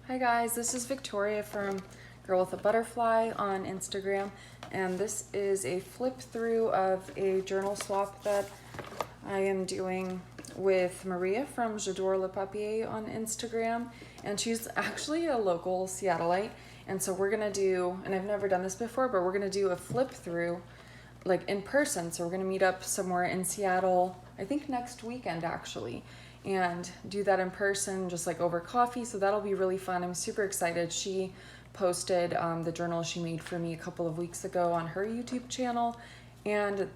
Hi guys, this is Victoria from Girl with a Butterfly on Instagram, and this is a flip through of a journal swap that I am doing with Maria from J'adore le Papier on Instagram, and she's actually a local Seattleite, and so we're gonna do, and I've never done this before, but we're gonna do a flip through like in person. So we're gonna meet up somewhere in Seattle, I think next weekend actually, and do that in person, just like over coffee. So that'll be really fun. I'm super excited. She posted the journal she made for me a couple of weeks ago on her YouTube channel, and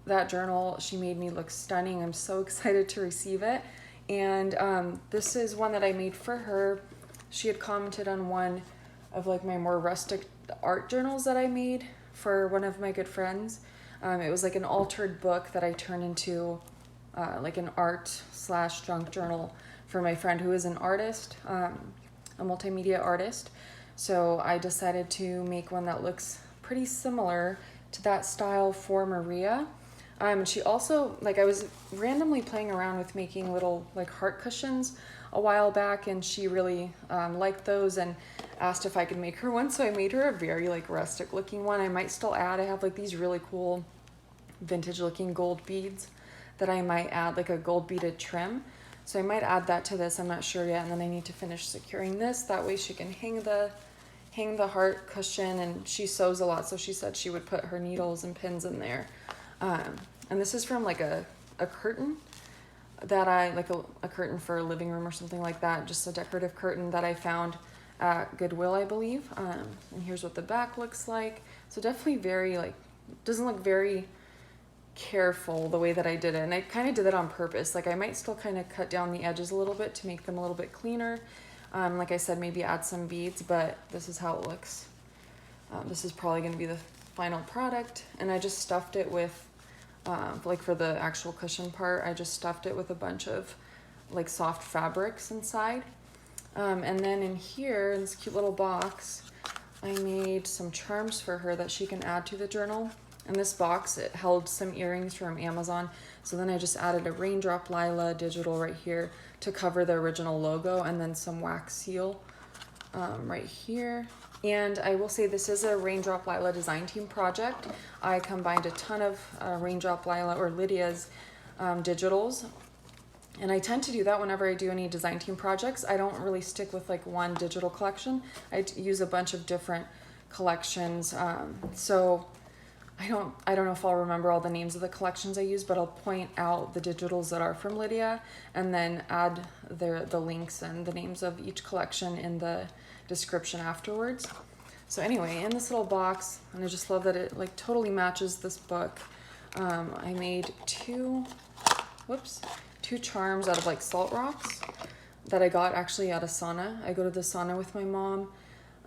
that journal she made me look stunning. I'm so excited to receive it. And this is one that I made for her. She had commented on one of like my more rustic art journals that I made for one of my good friends. It was like an altered book that I turned into like an art/junk journal for my friend who is an artist, a multimedia artist. So I decided to make one that looks pretty similar to that style for Maria. She also, like, I was randomly playing around with making little like heart cushions a while back, and she really liked those and asked if I could make her one. So I made her a very like rustic looking one. I might still add, I have like these really cool vintage looking gold beads that I might add, like a gold beaded trim. So I might add that to this, I'm not sure yet. And then I need to finish securing this. That way she can hang the heart cushion, and she sews a lot. So she said she would put her needles and pins in there. And this is from like a curtain that I, like a curtain for a living room or something like that. Just a decorative curtain that I found at Goodwill, I believe. And here's what the back looks like. So definitely very like, doesn't look very careful the way that I did it, and I kind of did it on purpose. Like I might still kind of cut down the edges a little bit to make them a little bit cleaner. Like I said, maybe add some beads, but this is how it looks. This is probably going to be the final product, and I just stuffed it with like for the actual cushion part, I just stuffed it with a bunch of like soft fabrics inside. And then in here, in this cute little box, I made some charms for her that she can add to the journal. In this box, it held some earrings from Amazon. So then I just added a Raindrop Lila digital right here to cover the original logo, and then some wax seal right here. And I will say this is a Raindrop Lila design team project. I combined a ton of Raindrop Lila or Lidia's digitals. And I tend to do that whenever I do any design team projects. I don't really stick with like one digital collection. I use a bunch of different collections. So I don't know if I'll remember all the names of the collections I use, but I'll point out the digitals that are from Lidia and then add the links and the names of each collection in the description afterwards. So anyway, in this little box, and I just love that it like totally matches this book. I made two charms out of like salt rocks that I got actually at a sauna. I go to the sauna with my mom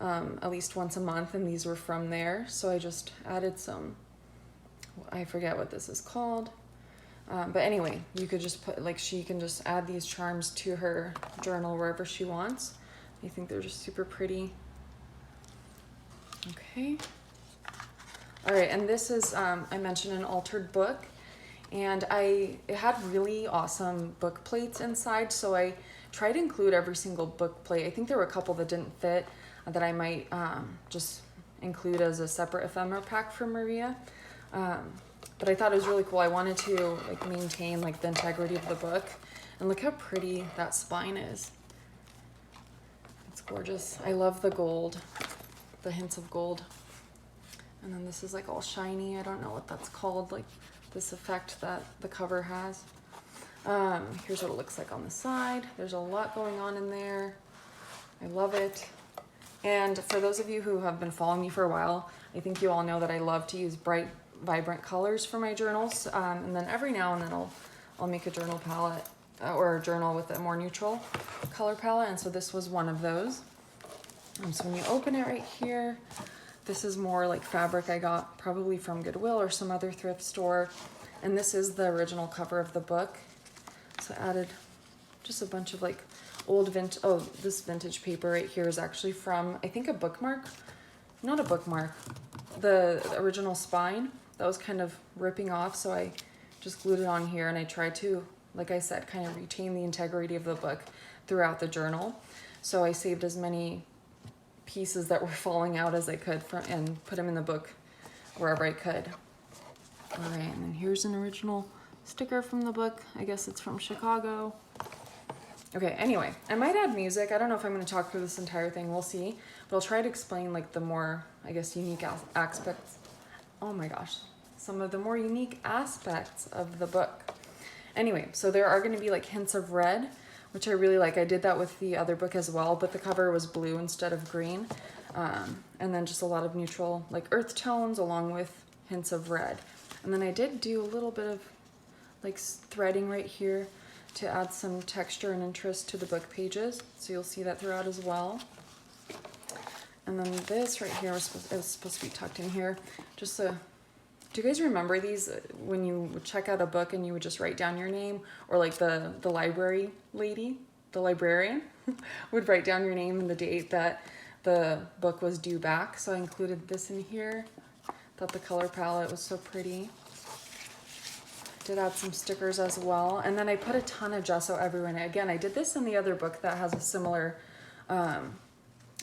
at least once a month, and these were from there. So I just added some, I forget what this is called. But anyway, you could just put, like, she can just add these charms to her journal wherever she wants. I think they're just super pretty. Okay. All right, and this is, I mentioned an altered book, and it had really awesome book plates inside, so I tried to include every single book plate. I think there were a couple that didn't fit that I might just include as a separate ephemera pack for Maria. But I thought it was really cool. I wanted to like maintain like the integrity of the book, and look how pretty that spine is. It's gorgeous. I love the gold, the hints of gold. And then this is like all shiny. I don't know what that's called, like this effect that the cover has. Here's what it looks like on the side. There's a lot going on in there. I love it. And for those of you who have been following me for a while, I think you all know that I love to use bright, vibrant colors for my journals. And then every now and then I'll make a journal palette or a journal with a more neutral color palette. And so this was one of those. So when you open it right here, this is more like fabric I got probably from Goodwill or some other thrift store. And this is the original cover of the book. So I added just a bunch of like old this vintage paper right here is actually from, I think, a bookmark. Not a bookmark. The original spine that was kind of ripping off, so I just glued it on here, and I tried to, like I said, kind of retain the integrity of the book throughout the journal. So I saved as many pieces that were falling out as I could and put them in the book wherever I could. All right, and then here's an original sticker from the book. I guess it's from Chicago. Okay, anyway, I might add music. I don't know if I'm going to talk through this entire thing. We'll see. But I'll try to explain like the more, I guess, unique aspects. Oh my gosh, some of the more unique aspects of the book. Anyway, so there are going to be like hints of red, which I really like. I did that with the other book as well, but the cover was blue instead of green. And then just a lot of neutral like earth tones along with hints of red. And then I did do a little bit of like threading right here to add some texture and interest to the book pages. So you'll see that throughout as well. And then this right here was supposed to be tucked in here. Just do you guys remember these when you would check out a book and you would just write down your name, or like the library lady, the librarian would write down your name and the date that the book was due back. So I included this in here. Thought the color palette was so pretty. Did add some stickers as well. And then I put a ton of gesso everywhere. And again, I did this in the other book that has a similar, I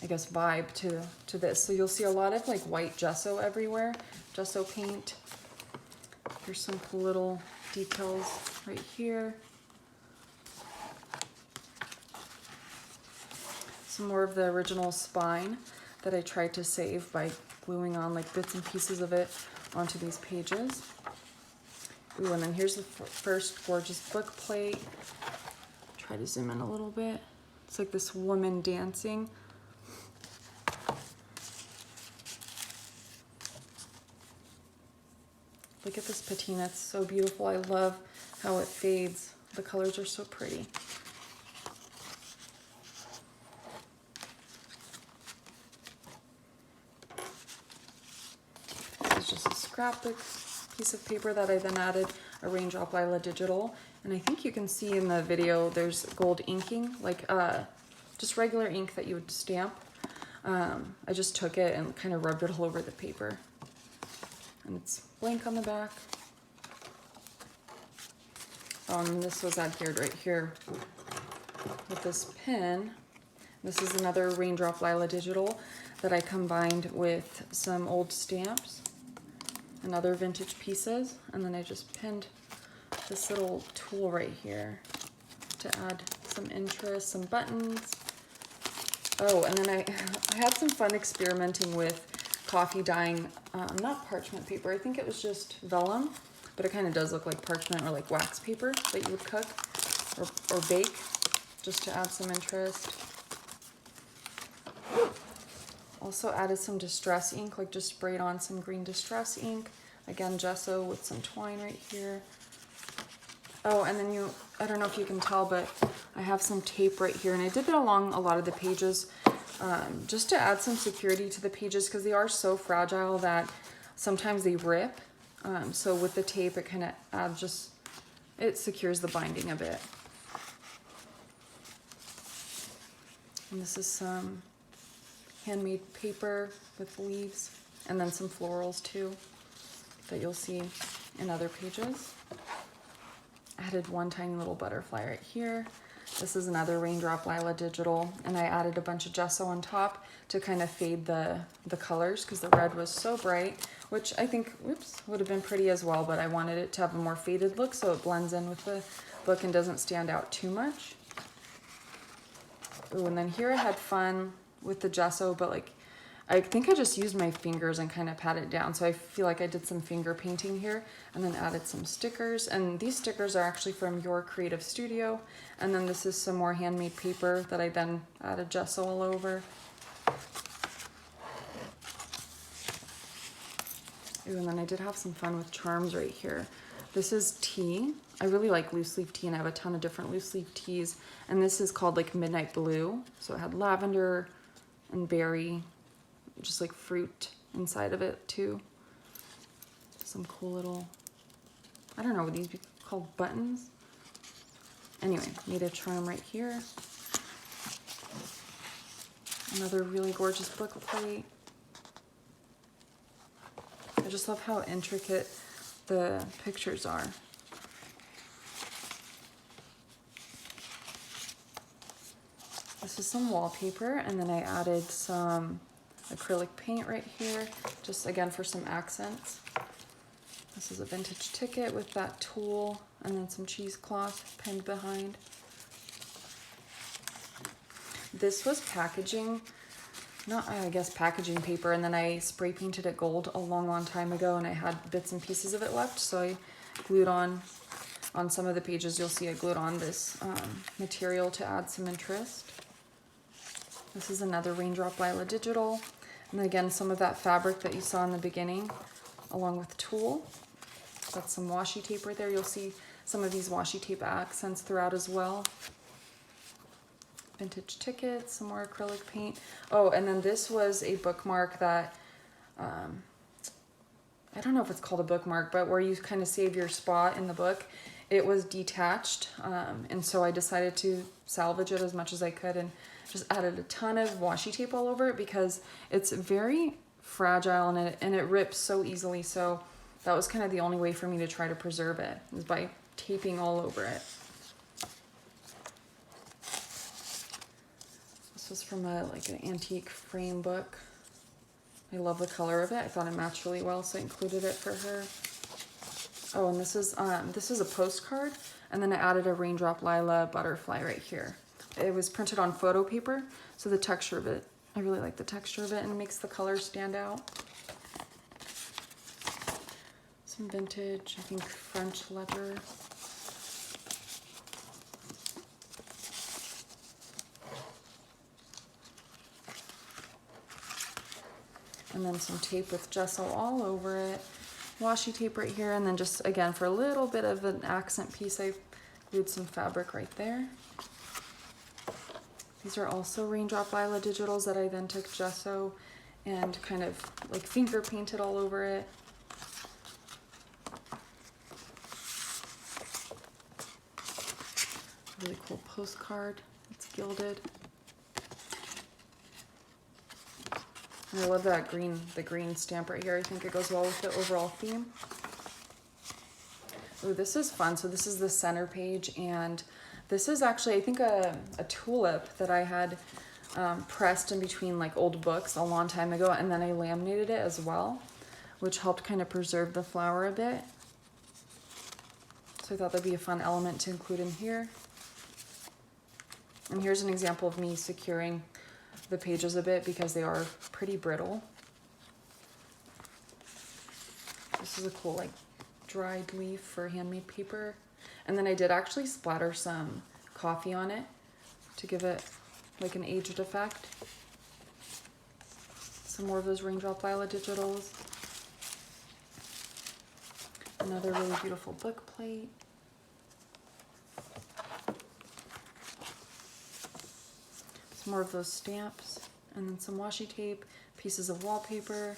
guess, vibe to this. So you'll see a lot of like white gesso everywhere, gesso paint. Here's some cool little details right here. Some more of the original spine that I tried to save by gluing on like bits and pieces of it onto these pages. Ooh, and then here's the first gorgeous book plate. Try to zoom in a little bit. It's like this woman dancing. Look at this patina, it's so beautiful. I love how it fades. The colors are so pretty. This is just a scrapbook piece of paper that I then added a Raindrop Lila Digital. And I think you can see in the video there's gold inking, like just regular ink that you would stamp. I just took it and kind of rubbed it all over the paper. And it's blank on the back. And this was adhered right here with this pen. This is another Raindrop Lila Digital that I combined with some old stamps and other vintage pieces. And then I just pinned this little tool right here to add some interest, some buttons. Oh, and then I had some fun experimenting with coffee dyeing, not parchment paper. I think it was just vellum, but it kind of does look like parchment or like wax paper that you would cook or bake, just to add some interest. Also added some distress ink, like just sprayed on some green distress ink. Again, gesso with some twine right here. Oh, and then I don't know if you can tell, but I have some tape right here, and I did that along a lot of the pages, just to add some security to the pages, because they are so fragile that sometimes they rip. So with the tape, it kind of adds it secures the binding a bit. And this is some handmade paper with leaves, and then some florals too that you'll see in other pages. Added one tiny little butterfly right here. This is another Raindrop Lila Digital, and I added a bunch of gesso on top to kind of fade the colors, because the red was so bright, which I think, would have been pretty as well, but I wanted it to have a more faded look so it blends in with the book and doesn't stand out too much. Ooh, and then here I had fun with the gesso, but like, I think I just used my fingers and kind of pat it down. So I feel like I did some finger painting here, and then added some stickers. And these stickers are actually from Your Creative Studio. And then this is some more handmade paper that I then added gesso all over. Ooh, and then I did have some fun with charms right here. This is tea. I really like loose leaf tea, and I have a ton of different loose leaf teas. And this is called like Midnight Blue. So it had lavender and berry, just like fruit inside of it too. Some cool little, I don't know, would these be called buttons? Anyway, made a charm right here. Another really gorgeous book plate. I just love how intricate the pictures are. This is some wallpaper, and then I added some acrylic paint right here, just again for some accents. This is a vintage ticket with that tool, and then some cheesecloth pinned behind. This was packaging, I guess packaging paper, and then I spray painted it gold a long time ago, and I had bits and pieces of it left, so I glued on some of the pages. You'll see I glued on this material to add some interest. This is another Raindrop Lila Digital. And again, some of that fabric that you saw in the beginning, along with the tool. That's some washi tape right there. You'll see some of these washi tape accents throughout as well. Vintage tickets, some more acrylic paint. Oh, and then this was a bookmark that, I don't know if it's called a bookmark, but where you kind of save your spot in the book. It was detached, and so I decided to salvage it as much as I could and just added a ton of washi tape all over it because it's very fragile and it rips so easily. So that was kind of the only way for me to try to preserve it, is by taping all over it. This was from like an antique frame book. I love the color of it. I thought it matched really well, so I included it for her. Oh, and this is a postcard, and then I added a Raindrop Lila butterfly right here. It was printed on photo paper, so the texture of it, I really like the texture of it, and it makes the color stand out. Some vintage, I think French leather. And then some tape with gesso all over it. Washi tape right here, and then just again for a little bit of an accent piece, I glued some fabric right there. These are also Raindrop Lila Digitals that I then took gesso and kind of like finger painted all over it. Really cool postcard. It's gilded. And I love that the green stamp right here. I think it goes well with the overall theme. Ooh, this is fun. So this is the center page, and this is actually, I think, a tulip that I had pressed in between like old books a long time ago, and then I laminated it as well, which helped kind of preserve the flower a bit. So I thought that'd be a fun element to include in here. And here's an example of me securing the pages a bit because they are pretty brittle. This is a cool like dried leaf for handmade paper. And then I did actually splatter some coffee on it to give it like an aged effect. Some more of those Raindrop Lila Digitals. Another really beautiful book plate. Some more of those stamps, and then some washi tape, pieces of wallpaper.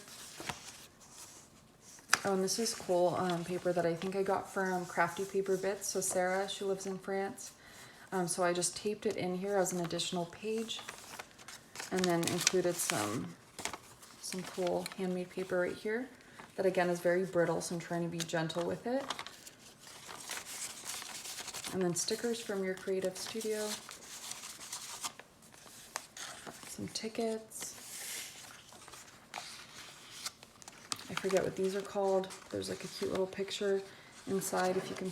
Oh, and this is cool paper that I think I got from Crafty Paper Bits. So Sarah, she lives in France. So I just taped it in here as an additional page, and then included some cool handmade paper right here that again is very brittle, so I'm trying to be gentle with it. And then stickers from your creative studio. Some tickets. I forget what these are called. There's like a cute little picture inside, if you can,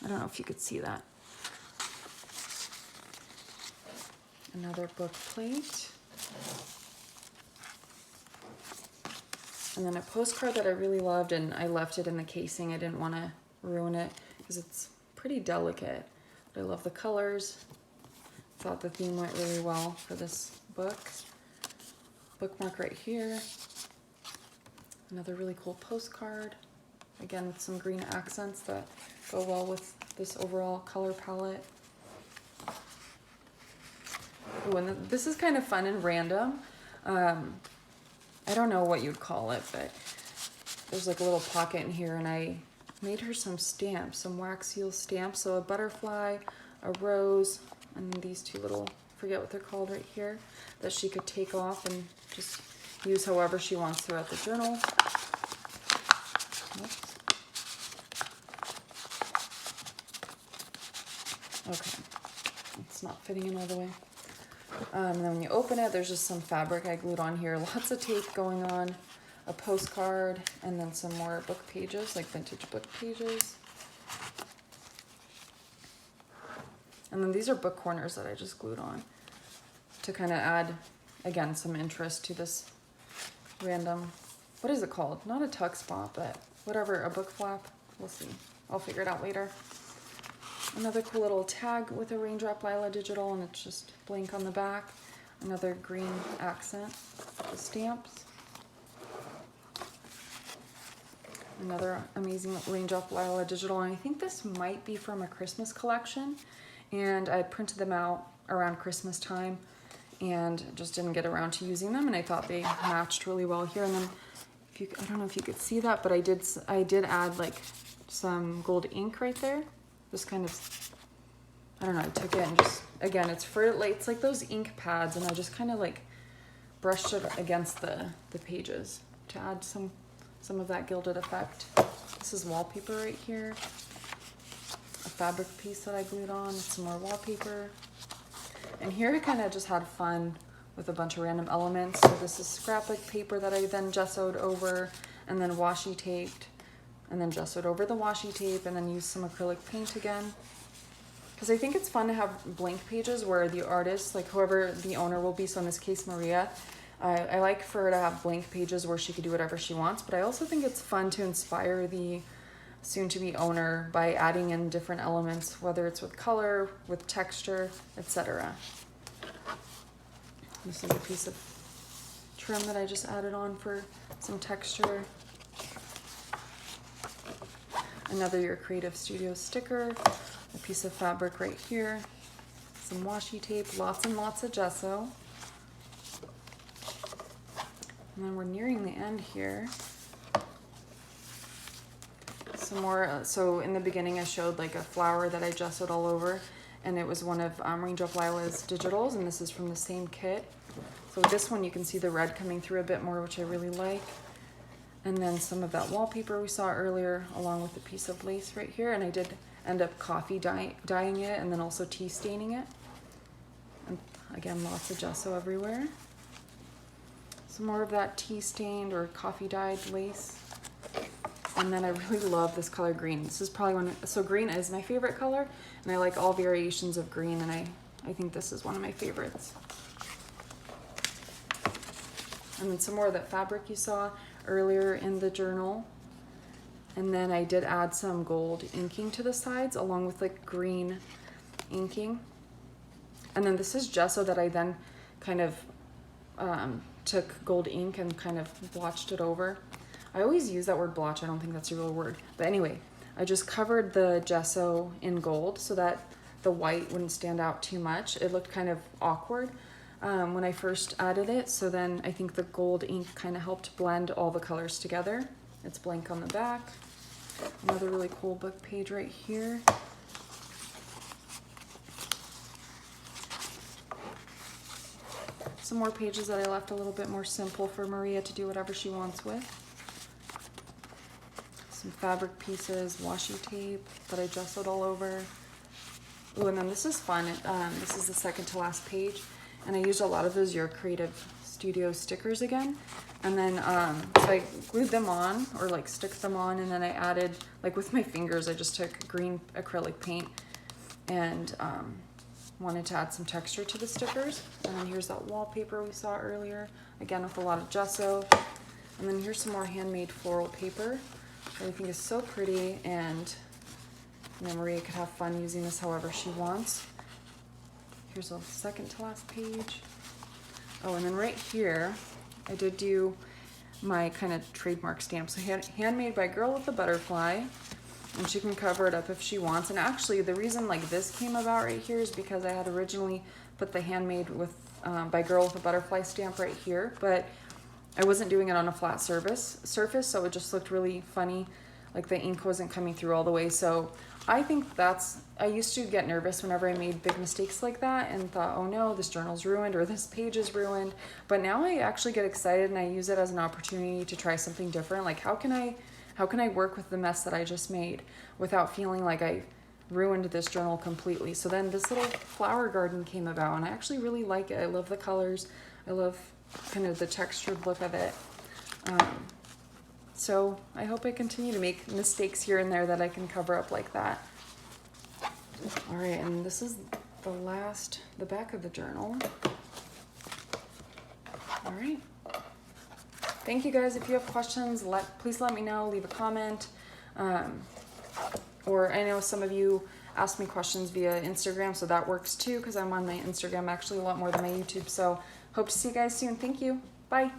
I don't know if you could see that. Another book plate. And then a postcard that I really loved, and I left it in the casing. I didn't want to ruin it because it's pretty delicate. But I love the colors. Thought the theme went really well for this book. Bookmark right here. Another really cool postcard. Again, with some green accents that go well with this overall color palette. Ooh, and this is kind of fun and random. I don't know what you'd call it, but there's like a little pocket in here, and I made her some stamps, some wax seal stamps. So a butterfly, a rose, and these two little, forget what they're called right here, that she could take off and just use however she wants throughout the journal. Oops. Okay, it's not fitting in all the way. And then when you open it, there's just some fabric I glued on here. Lots of tape going on, a postcard, and then some more book pages, like vintage book pages. And then these are book corners that I just glued on to kind of add, again, some interest to this random, what is it called? Not a tuck spot, but whatever, a book flap. We'll see. I'll figure it out later. Another cool little tag with a Raindrop Lila digital, and it's just blank on the back. Another green accent, the stamps. Another amazing Raindrop Lila digital, and I think this might be from a Christmas collection, and I printed them out around Christmas time and just didn't get around to using them, and I thought they matched really well here. And then if you, I don't know if you could see that, but I did add like some gold ink right there. Just kind of, I don't know, I took it and just, again, it's for like, it's like those ink pads, and I just kind of like brushed it against the pages to add some of that gilded effect. This is wallpaper right here. A fabric piece that I glued on, some more wallpaper. And here I kind of just had fun with a bunch of random elements. So this is scrapbook paper that I then gessoed over and then washi taped, and then gessoed over the washi tape, and then used some acrylic paint again. Because I think it's fun to have blank pages where the artist, like whoever the owner will be, so in this case Maria, I like for her to have blank pages where she could do whatever she wants, but I also think it's fun to inspire the soon-to-be owner by adding in different elements, whether it's with color, with texture, etc. This is a piece of trim that I just added on for some texture. Another Your Creative Studio sticker, a piece of fabric right here, some washi tape, lots and lots of gesso. And then we're nearing the end here. Some more, so in the beginning I showed like a flower that I gessoed all over, and it was one of Raindrop Lila's digitals, and this is from the same kit. So this one you can see the red coming through a bit more, which I really like. And then some of that wallpaper we saw earlier, along with a piece of lace right here, and I did end up coffee dyeing it, and then also tea staining it. And again, lots of gesso everywhere. Some more of that tea stained or coffee dyed lace. And then I really love this color green. This is probably one, so green is my favorite color, and I like all variations of green, and I think this is one of my favorites. And then some more of that fabric you saw earlier in the journal. And then I did add some gold inking to the sides along with like green inking. And then this is gesso that I then kind of took gold ink and kind of blotched it over. I always use that word blotch, I don't think that's a real word. But anyway, I just covered the gesso in gold so that the white wouldn't stand out too much. It looked kind of awkward when I first added it, so then I think the gold ink kind of helped blend all the colors together. It's blank on the back. Another really cool book page right here. Some more pages that I left a little bit more simple for Maria to do whatever she wants with. Some fabric pieces, washi tape that I gessoed all over. Ooh, and then this is fun. This is the second to last page, and I used a lot of those Your Creative Studio stickers again. And then, so I glued them on, or like stick them on, and then I added, like with my fingers, I just took green acrylic paint and wanted to add some texture to the stickers. And then here's that wallpaper we saw earlier, again with a lot of gesso. And then here's some more handmade floral paper that I think is so pretty, and you know, Maria could have fun using this however she wants. Here's the second to last page. Oh, and then right here, I did do my kind of trademark stamp. So handmade by Girl with a Butterfly, and she can cover it up if she wants. And actually, the reason like this came about right here is because I had originally put the handmade with by Girl with a Butterfly stamp right here, but I wasn't doing it on a flat surface, so it just looked really funny, like the ink wasn't coming through all the way. So I think I used to get nervous whenever I made big mistakes like that and thought, oh no, this journal's ruined or this page is ruined. But now I actually get excited and I use it as an opportunity to try something different. Like how can I work with the mess that I just made without feeling like ruined this journal completely. So then this little flower garden came about, and I actually really like it. I love the colors. I love kind of the textured look of it. So I hope I continue to make mistakes here and there that I can cover up like that. All right, and this is the back of the journal. All right. Thank you guys. If you have questions, please let me know. Leave a comment. Or I know some of you asked me questions via Instagram, so that works too, because I'm on my Instagram actually a lot more than my YouTube. So hope to see you guys soon. Thank you. Bye.